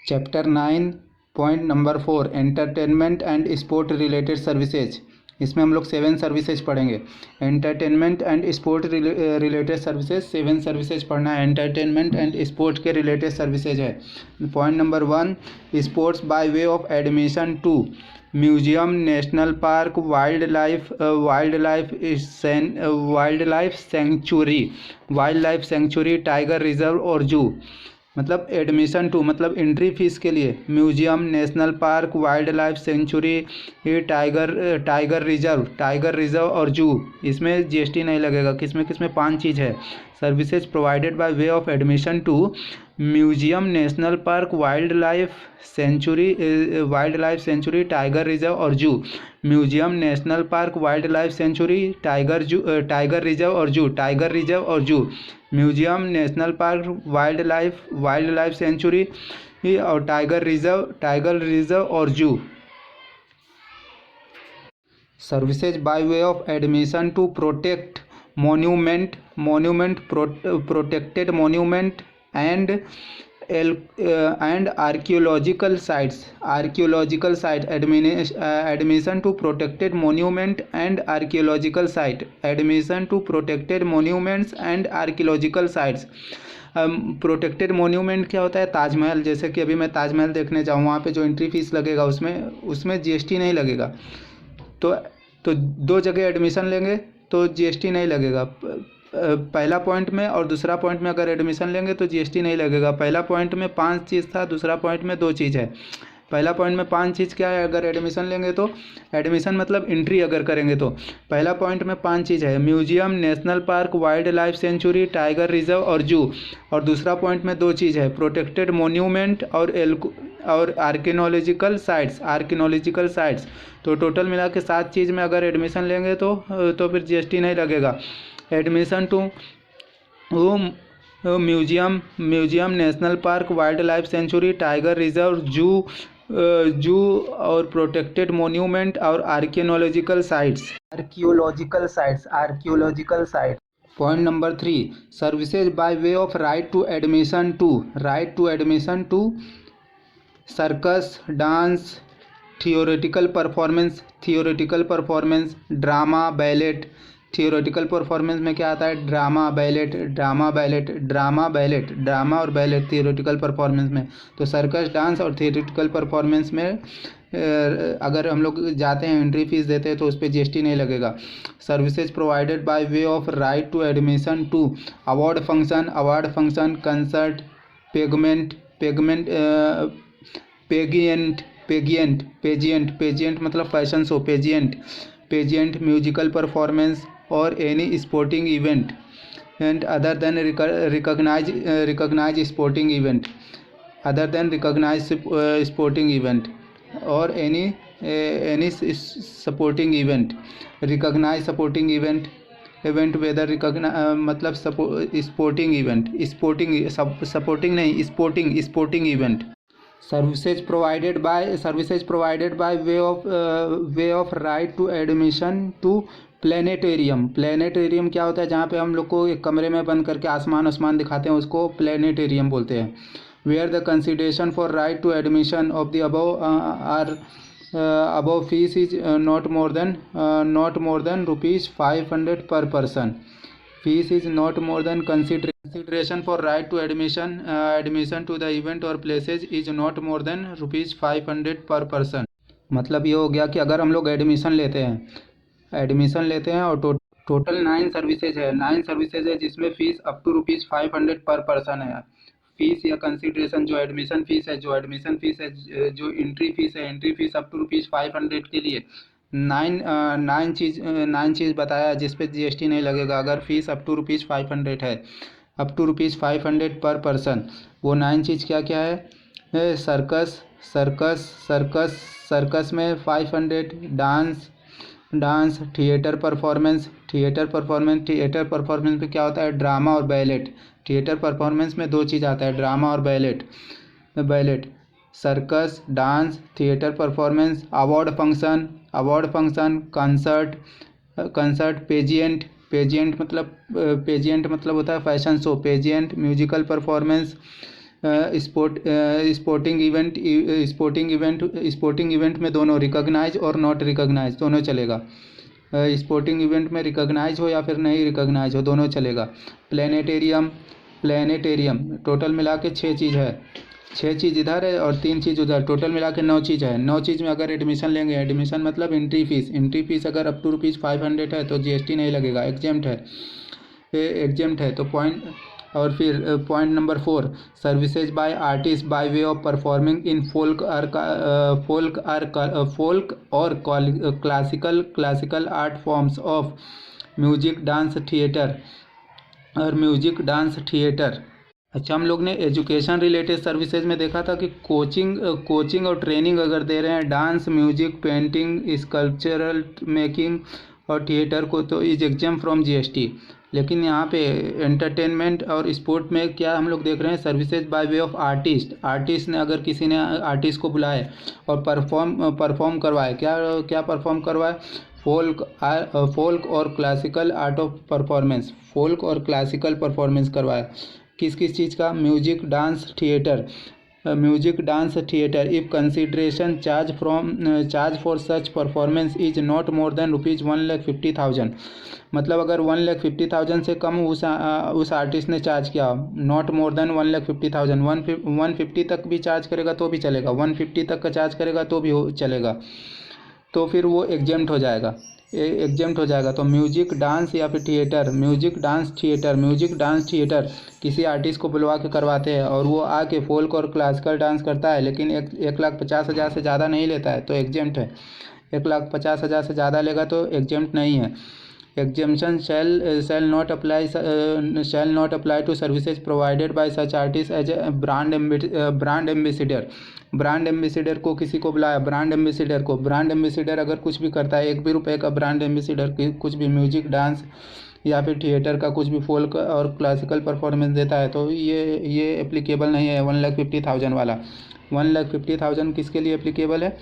Chapter 9 point number 4 entertainment and sport related services. इसमें हम लोग 7 सर्विसेज पढ़ेंगे। Entertainment and sport related services 7 services पढ़ना है। एंटरटेनमेंट एंड स्पोर्ट के रिलेटेड सर्विसेज है। Point number 1 sports by way of admission to museum, national park, wildlife sanctuary, tiger reserve और zoo. मतलब एडमिशन टू मतलब entry fees के लिए museum, national park, wildlife sanctuary, tiger reserve और zoo. इसमें GST नहीं लगेगा। किसमें 5 चीज़ है। Services provided by way of admission to museum, national park, wildlife sanctuary, tiger reserve और zoo. Museum, national park, wildlife sanctuary, tiger reserve और zoo. Museum, national park, wildlife sanctuary और tiger reserve और zoo. Services by way of admission to protect protected monument and archaeological sites. Admission to protected monument and archaeological site. Admission to protected monuments and archaeological sites. Protected monument क्या होता है? ताजमहल। जैसे कि अभी मैं ताजमहल देखने जाऊँ, वहाँ पे जो एंट्री फीस लगेगा उसमें जीएसटी नहीं लगेगा। तो 2 जगह एडमिशन लेंगे तो जीएसटी नहीं लगेगा। पहला पॉइंट में और दूसरा पॉइंट में अगर एडमिशन लेंगे तो जीएसटी नहीं लगेगा। पहला पॉइंट में 5 चीज़ था, दूसरा पॉइंट में 2 चीज़ है। पहला पॉइंट में 5 चीज़ क्या है? अगर एडमिशन लेंगे तो एडमिशन मतलब एंट्री अगर करेंगे तो पहला पॉइंट में 5 चीज़ है। Museum, national park, wildlife sanctuary, tiger reserve और जू। और दूसरा पॉइंट में 2 चीज़ है, प्रोटेक्टेड मोन्यूमेंट और आर्कियोलॉजिकल साइट्स। तो टोटल मिला के 7 चीज़ में अगर एडमिशन लेंगे तो फिर जीएसटी नहीं लगेगा। Admission to museum, national park, wildlife sanctuary, tiger reserve, zoo और प्रोटेक्टेड मोन्यूमेंट और archaeological sites. Point number 3 services by way of right to admission to circus, dance, theoretical performance, drama, ballet. Theoretical performance में क्या आता है? Drama और ballot theoretical performance में। तो circus, dance और थियोरेटिकल परफॉर्मेंस में अगर हम लोग जाते हैं, एंट्री फीस देते हैं तो उस पर जीएसटी नहीं लगेगा। Services provided by way of right to admission to award function, concert, pageant मतलब fashion show, pageant, musical performance और any sporting event and other than recognize sporting event और any supporting event. Recognize supporting event whether मतलब sporting event. Services provided by way of right to admission to planetarium क्या होता है? जहाँ पे हम लोग को एक कमरे में बंद करके आसमान दिखाते हैं, उसको प्लेनेटेरियम बोलते हैं। Where the consideration for right to admission of the above fees is not more than ₹500 per person. Fees is not more than consideration for right to admission to the event or places is not more than ₹500 per person. मतलब ये हो गया कि अगर हम लोग admission लेते हैं और टोटल 9 सर्विसेज है जिसमें fees up to ₹500 per person है। फीस या कंसिडरेशन जो एडमिशन फीस है, जो एंट्री फीस अप टू ₹500 के लिए 9 चीज़ बताया जिस पे जीएसटी नहीं लगेगा। अगर फीस अप टू ₹500 है, अप टू ₹500 पर पर्सन, वो 9 चीज़ क्या क्या है? सर्कस में 500, डांस, थिएटर परफॉर्मेंस में क्या होता है? ड्रामा और बैलेट। थिएटर परफॉर्मेंस में 2 चीज़ आता है, ड्रामा और ballet. Circus, dance, theatre performance, award function, concert, pageant मतलब होता है fashion show, pageant, musical performance, sporting event में दोनों रिकॉग्नाइज और नॉट रिकॉग्नाइज दोनों चलेगा। स्पोर्टिंग इवेंट में रिकॉग्नाइज हो या फिर नहीं रिकॉग्नाइज हो दोनों चलेगा। प्लेनेटेरियम टोटल मिला के 6 चीज़ है, 6 चीज़ इधर है और 3 चीज़ उधर, टोटल मिला के 9 चीज़ है। 9 चीज़ में अगर एडमिशन लेंगे, एडमिशन मतलब एंट्री फीस अगर अप टू ₹500 है तो जीएसटी नहीं लगेगा, एग्जेम्प्ट है। तो पॉइंट, और फिर point number 4, services by artist by way of performing in folk और classical art forms of music dance theatre. अच्छा, हम लोग ने एजुकेशन रिलेटेड सर्विसेज में देखा था कि कोचिंग और ट्रेनिंग अगर दे रहे हैं dance, music, painting, sculptural making और थिएटर को तो इज एग्जाम फ्रॉम जीएसटी। लेकिन यहाँ पे एंटरटेनमेंट और स्पोर्ट में क्या हम लोग देख रहे हैं, services by way of artist ने अगर किसी ने आर्टिस्ट को बुलाए और परफॉर्म करवाए, क्या परफॉर्म करवाए, फोल्क और classical art of performance, folk और क्लासिकल परफॉर्मेंस करवाए। किस चीज़ का, music dance theatre. If consideration charge for such performance is not more than ₹1,50,000, मतलब अगर 1,50,000 से कम उस आर्टिस्ट ने चार्ज किया, नॉट मोर देन 1,50,000, 150 तक भी चार्ज करेगा तो भी चलेगा, 150 तक का चार्ज करेगा तो भी चलेगा, तो फिर वो एग्जेम्प्ट हो जाएगा। तो म्यूजिक डांस या फिर थिएटर, म्यूजिक डांस थिएटर किसी आर्टिस्ट को बुलवा के करवाते हैं और वो आके फोल्क और क्लासिकल डांस करता है, लेकिन 1,50,000 से ज़्यादा नहीं लेता है तो एग्जेम्प्ट है। 1,50,000 से ज़्यादा लेगा तो एग्जेम्प्ट नहीं है। Exemption shall not apply to services provided by such artist as a brand ambassador। Brand ambassador को किसी को बुलाया, ब्रांड एम्बेसडर अगर कुछ भी करता है, 1 भी रुपये का ब्रांड एम्बेसडर कुछ भी म्यूजिक, डांस या फिर थिएटर का कुछ भी फोल्क और क्लासिकल परफॉर्मेंस देता है तो ये एप्लीकेबल नहीं है 1,50,000 वाला। 1,50,000 किसके लिए एप्लीकेबल है,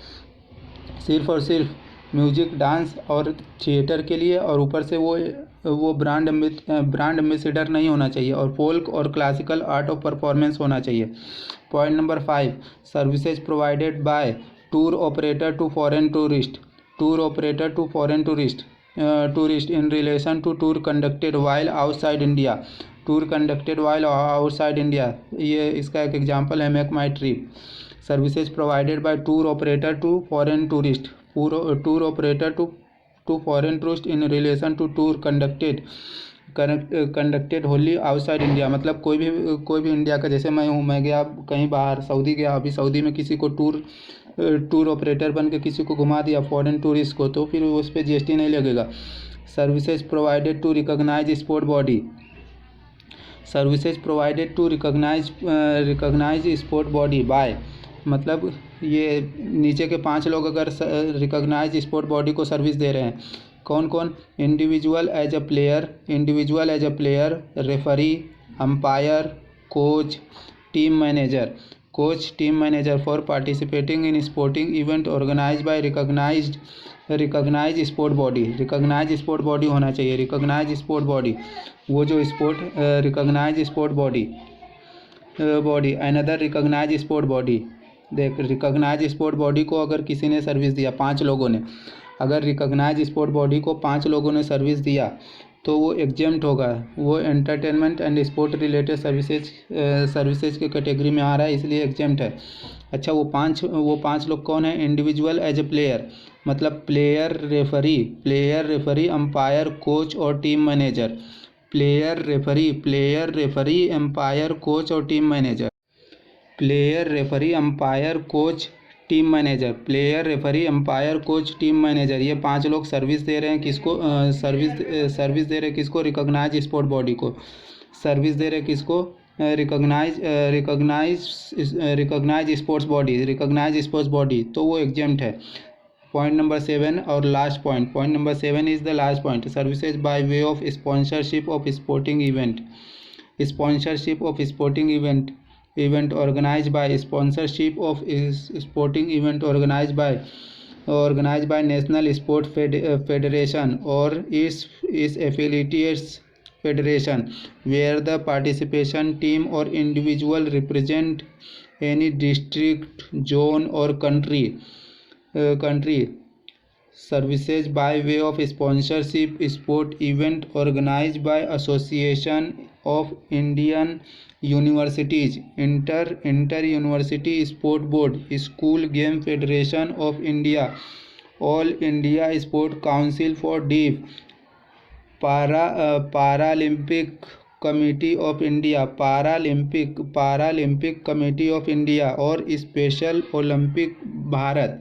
सिर्फ और सिर्फ म्यूजिक, डांस और थिएटर के लिए, और ऊपर से वो ब्रांड एम्बेसडर नहीं होना चाहिए और फोल्क और क्लासिकल आर्ट ऑफ परफॉर्मेंस होना चाहिए। Point number 5, services provided by tour operator to foreign tourist in relation to tour conducted while outside India. ये इसका एक एग्जांपल है make my trip. Services provided by tour operator to foreign tourist in relation to tour conducted wholly outside India, मतलब कोई भी India का, जैसे मैं गया कहीं बाहर, सऊदी गया, अभी सऊदी में किसी को टूर ऑपरेटर बन के किसी को घुमा दिया फॉरेन टूरिस्ट को, तो फिर उस पर जीएसटी नहीं लगेगा। Services provided to recognise sport body by, मतलब ये नीचे के 5 लोग अगर रिकॉग्नाइज स्पोर्ट बॉडी को सर्विस दे रहे हैं, कौन, individual as a player, referee, umpire, coach, team manager for participating in sporting event organise by recognise sport body होना चाहिए। रिकॉग्नाइज स्पोर्ट बॉडी, वो जो recognise sport body, another recognise sport body. देख, रिकॉग्नाइज स्पोर्ट बॉडी को अगर किसी ने service दिया, 5 लोगों ने, अगर रिकॉग्नाइज स्पोर्ट बॉडी को 5 लोगों ने सर्विस दिया तो वो एग्जेम्प्ट होगा, वो entertainment and sport related services के कैटेगरी में आ रहा है, इसलिए एग्जेम्प्ट है। अच्छा, वो पाँच लोग कौन है, इंडिविजुअल एज ए प्लेयर, मतलब प्लेयर रेफरी, अंपायर, कोच और team manager. Player referee, umpire, coach और team manager. Player referee umpire coach team manager, ये 5 लोग सर्विस दे रहे हैं किसको, सर्विस दे रहे हैं किसको, रिकॉग्नाइज स्पोर्ट बॉडी को। सर्विस दे रहे हैं किसको, रिकॉग्नाइज स्पोर्ट्स बॉडी, तो वो एग्जेम्प्ट है। पॉइंट नंबर 7 और last point number 7 is the last point, services by way of sponsorship of sporting event organized by National Sport Federation or its affiliates federation where the participation team or individual represent any district, zone or country. Services by way of sponsorship, sport event organized by Association of Indian Universities, Inter University Sport Board, School Game Federation of India, All India Sport Council for Deaf, Paralympic Committee of India, Paralympic Committee of India और Special Olympic Bharat.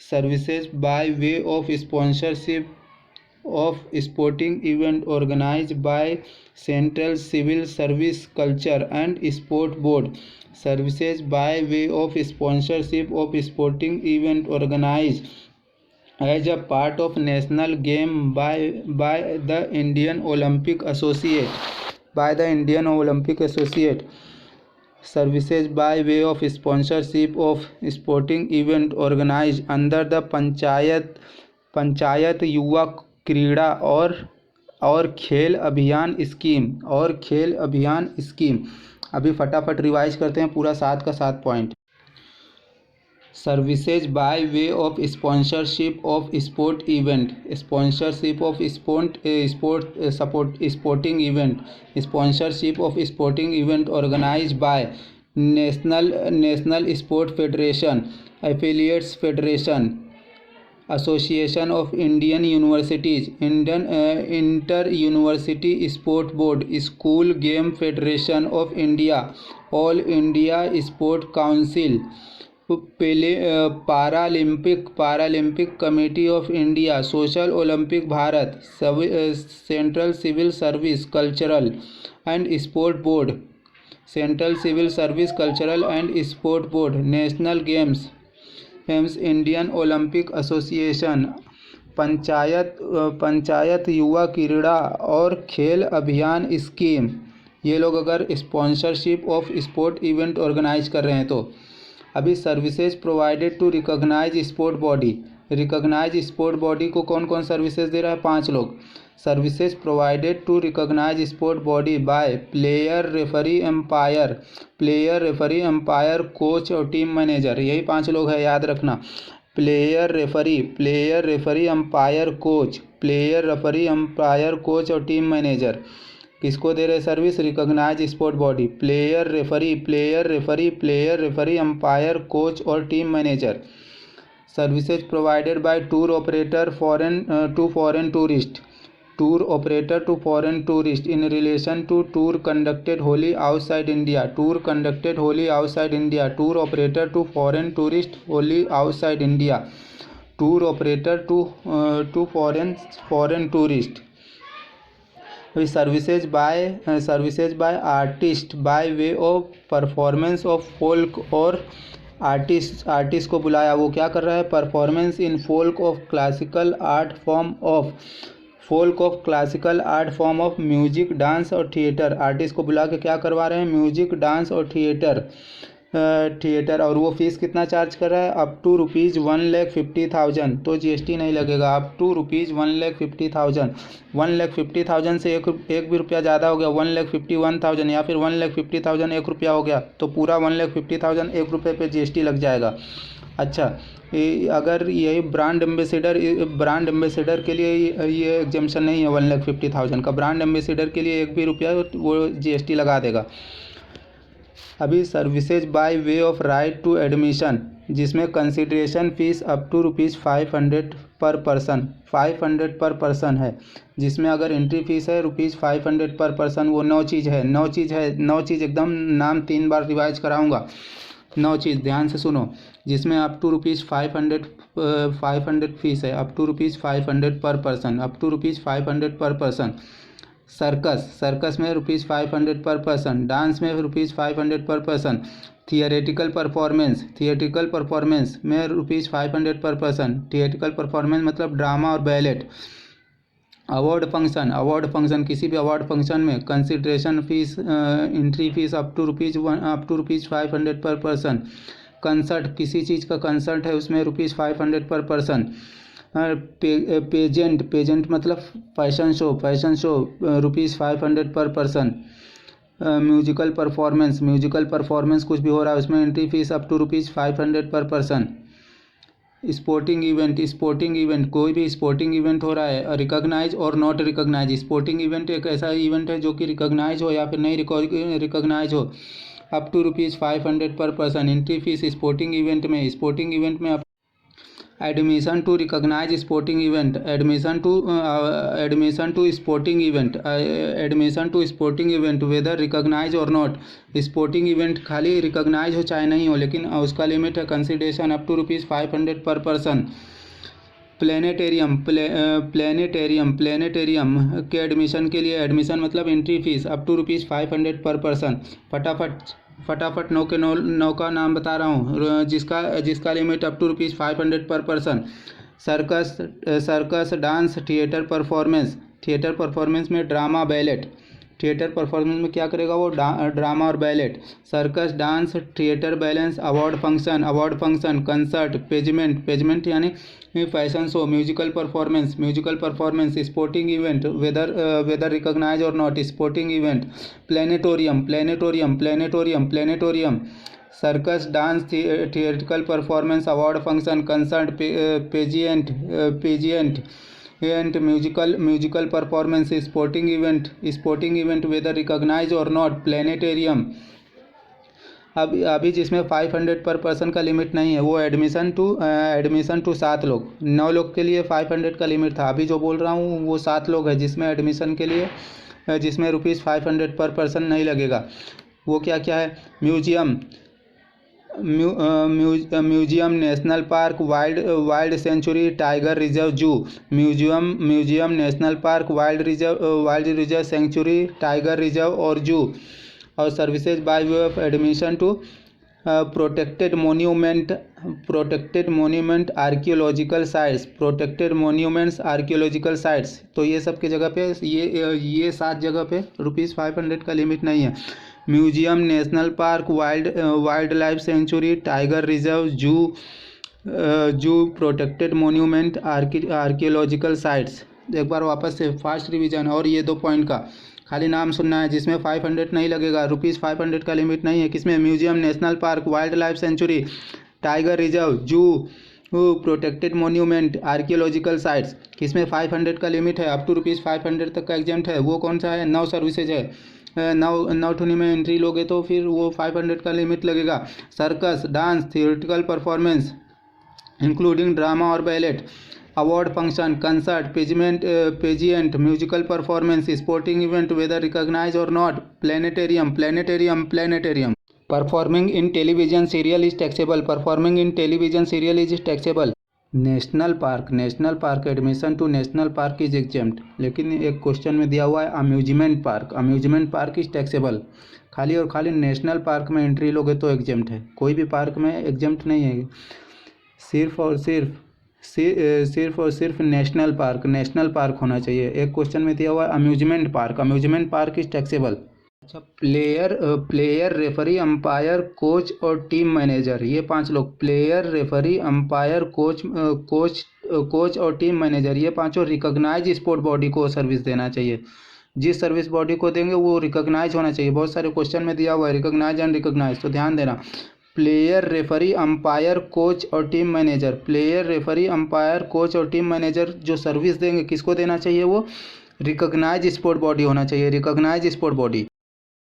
Services by way of sponsorship of sporting event organized by Central Civil Service Culture and Sport Board. Services by way of sponsorship of sporting event organized as a part of national game by the Indian Olympic Associate. Services by way of sponsorship of sporting event organized under the panchayat Yuva Krida और Khel Abhiyan scheme. अभी फटाफट revise करते हैं पूरा 7 का 7 point. Services by way of sponsorship of sport event, sponsorship of sporting event, sponsorship of sporting event organized by National Sport Federation, Affiliates Federation, Association of Indian Universities, Inter University Sport Board, School Game Federation of India, All India Sport Council, Paralympic Committee of India, Social Olympic Bharat, Central Civil Service Cultural and Sport Board, Central Civil Service Cultural and Sport Board, National Games, Indian Olympic Association, Panchayat Yuva Krida और Khel Abhiyan scheme. ये लोग अगर sponsorship of sport event organise कर रहे हैं तो. अभी services provided to recognise sport body. Recognise sport body को कौन कौन सर्विसेज दे रहा है? 5 लोग. Services provided to recognise sport body by player, referee, umpire, coach और टीम मैनेजर. यही 5 लोग है, याद रखना. प्लेयर रेफरी एम्पायर कोच और टीम मैनेजर. किसको दे रहे service? Recognize sport body. Player referee umpire coach और team manager. Services provided by tour operator to foreign tourist in relation to tour conducted wholly outside India. Tour operator to foreign tourist wholly outside India. Tour operator to foreign tourist. Services by artist by way of performance of folk. और artist को बुलाया, वो क्या कर रहा है? Performance in folk of classical art form of music, dance और theatre. Artist को बुला के क्या करवा रहे हैं? म्यूजिक, डांस और थिएटर. और वो फीस कितना चार्ज कर रहा है? Up to ₹1,50,000. तो GST नहीं लगेगा. Up to ₹1,50,000. 1,50,000 से एक भी रुपया ज़्यादा हो गया, 1,51,000 या फिर 1,50,000 1 रुपया हो गया तो पूरा 1,50,000 1 रुपये पे GST लग जाएगा. अच्छा, अगर यही ब्रांड एम्बेसडर के लिए ये एग्जाम्पशन नहीं है 1,50,000 का. ब्रांड एम्बेसडर के लिए 1 भी रुपया वो GST लगा देगा. अभी services by way of right to admission, जिसमें consideration fee up to ₹500 per person. 500 per person है, जिसमें अगर एंट्री फीस है ₹500 पर पर्सन. वो 9 चीज़ है. 9 चीज़ एकदम नाम 3 बार रिवाइज कराऊंगा. 9 चीज़ ध्यान से सुनो. जिसमें अप टू ₹500 फीस है. Up to ₹500 per person. Up to ₹500 per person. Circus में ₹500 पर पर्सन. डांस में ₹500 पर पर्सन. थियोरेटिकल परफॉर्मेंस में ₹500 पर पर्सन. थियोरेटिकल परफॉर्मेंस मतलब ड्रामा और बैलेट. अवार्ड फंक्शन किसी भी अवार्ड फंक्शन में consideration fee, entry fee up to ₹500 per person. Concert, किसी चीज़ का कंसर्ट है उसमें ₹500 पर पर्सन. पेजेंट मतलब fashion show ₹500 per person. Musical performance कुछ भी हो रहा है उसमें entry fee up to ₹500 per person. Sporting event कोई भी स्पोर्टिंग इवेंट हो रहा है, रिकॉग्नाइज और नॉट रिकॉग्नाइज। स्पोर्टिंग इवेंट एक ऐसा इवेंट है जो कि रिकॉग्नाइज हो या फिर नहीं रिकॉग्नाइज हो, up to ₹500 per person. Entry fee sporting event में admission to recognize sporting event, admission to sporting event whether recognize और नॉट। स्पोर्टिंग इवेंट खाली रिकॉग्नाइज हो चाहे नहीं हो, लेकिन उसका लिमिट है consideration up to ₹500 per person. Planetarium के एडमिशन के लिए, एडमिशन मतलब entry fee up to ₹500 per person. फटाफट नौ का नाम बता रहा हूँ जिसका limit up to ₹500 per person. Circus dance theatre performance में ड्रामा बैलेट। थिएटर परफॉर्मेंस में क्या करेगा वो, ड्रामा और ballet. Circus dance theatre balance award function concert pageant यानी fashion show. Musical performance sporting event whether recognize और not. Sporting event planetarium. Circus dance theatrical performance award function concert pageant musical performance sporting event whether recognize और not. Planetarium अभी जिसमें 500 per person का limit नहीं है वो admission to 7 लोग, 9 लोग के लिए 500 का लिमिट था। अभी जो बोल रहा हूँ वो 7 लोग है जिसमें एडमिशन के लिए जिसमें ₹500 पर पर्सन नहीं लगेगा। वो क्या क्या है, museum national park wild sanctuary tiger reserve zoo. Museum national park wild reserve sanctuary tiger reserve और जू। और services by way of admission to protected monument archaeological sites. तो ये सब की जगह पे ये 7 जगह पे ₹500 का लिमिट नहीं है। Museum national park wildlife sanctuary tiger reserve जू प्रोटेक्टेड मोन्यूमेंट आर्कियोलॉजिकल साइट्स। एक बार वापस से फास्ट रिवीजन, और ये 2 पॉइंट का खाली नाम सुनना है जिसमें 500 नहीं लगेगा, ₹500 का लिमिट नहीं है। किसमें, museum national park wildlife sanctuary tiger reserve जू प्रोटेक्टेड मोन्यूमेंट आर्कियोलॉजिकल साइट्स। किसमें 500 का लिमिट है, अप टू ₹500 तक का एग्जाम्प्ट है। वो कौन सा है, 9 सर्विसेज है। 9 ठुनी में एंट्री लोगे तो फिर वो 500 का लिमिट लगेगा। Circus dance theoretical performance including drama और ballet, award function concert pageant musical performance sporting event whether recognize और not. Planetarium performing in television serial is taxable. National park admission to national park is exempt, लेकिन एक question में दिया हुआ है amusement park is taxable. खाली और खाली नेशनल पार्क में एंट्री लोगे तो एग्जेम्प्ट है, कोई भी पार्क में एग्जेम्प्ट नहीं है। सिर्फ और सिर्फ नेशनल पार्क होना चाहिए। एक क्वेश्चन में दिया हुआ है अम्यूजमेंट पार्क इज टैक्सेबल। अच्छा, प्लेयर रेफरी अंपायर कोच और टीम मैनेजर, ये 5 लोग, प्लेयर रेफरी अंपायर कोच और टीम मैनेजर, ये 5 रिकॉग्नाइज स्पोर्ट बॉडी को सर्विस देना चाहिए। जिस सर्विस बॉडी को देंगे वो रिकॉग्नाइज होना चाहिए। बहुत सारे क्वेश्चन में दिया हुआ है रिकॉग्नाइज एंड रिकॉग्नाइज, तो ध्यान देना। प्लेयर रेफरी अंपायर कोच और team manager, player referee umpire coach और टीम मैनेजर जो सर्विस देंगे किसको देना चाहिए, वो रिकॉग्नाइज स्पोर्ट बॉडी होना चाहिए, रिकॉग्नाइज स्पोर्ट बॉडी।